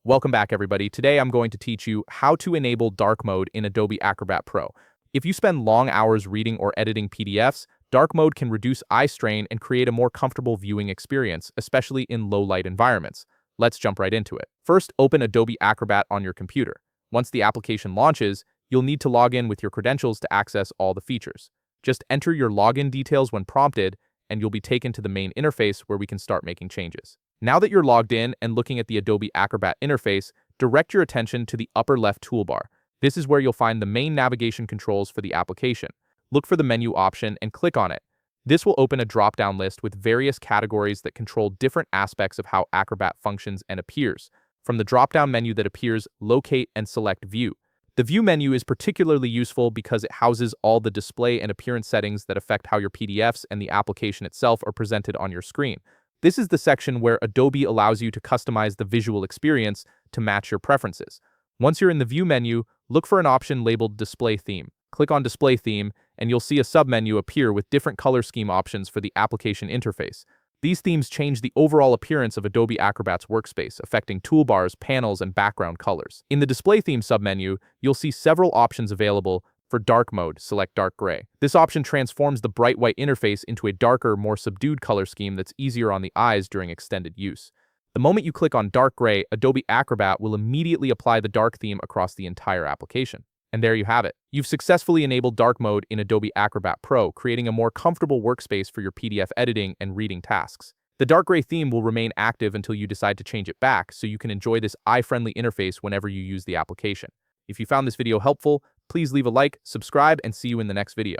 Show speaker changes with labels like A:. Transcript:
A: Welcome back, everybody. Today I'm going to teach you how to enable dark mode in Adobe Acrobat Pro. If you spend long hours reading or editing PDFs, dark mode can reduce eye strain and create a more comfortable viewing experience, especially in low-light environments. Let's jump right into it. First, open Adobe Acrobat on your computer. Once the application launches, you'll need to log in with your credentials to access all the features. Just enter your login details when prompted, and you'll be taken to the main interface where we can start making changes. Now that you're logged in and looking at the Adobe Acrobat interface, direct your attention to the upper left toolbar. This is where you'll find the main navigation controls for the application. Look for the menu option and click on it. This will open a drop-down list with various categories that control different aspects of how Acrobat functions and appears. From the drop-down menu that appears, locate and select View. The View menu is particularly useful because it houses all the display and appearance settings that affect how your PDFs and the application itself are presented on your screen. This is the section where Adobe allows you to customize the visual experience to match your preferences. Once you're in the View menu, look for an option labeled Display Theme. Click on Display Theme, and you'll see a submenu appear with different color scheme options for the application interface. These themes change the overall appearance of Adobe Acrobat's workspace, affecting toolbars, panels, and background colors. In the Display Theme submenu, you'll see several options available. For dark mode, select dark gray. This option transforms the bright white interface into a darker, more subdued color scheme that's easier on the eyes during extended use. The moment you click on dark gray, Adobe Acrobat will immediately apply the dark theme across the entire application. And there you have it. You've successfully enabled dark mode in Adobe Acrobat Pro, creating a more comfortable workspace for your PDF editing and reading tasks. The dark gray theme will remain active until you decide to change it back, so you can enjoy this eye-friendly interface whenever you use the application. If you found this video helpful, please leave a like, subscribe, and see you in the next video.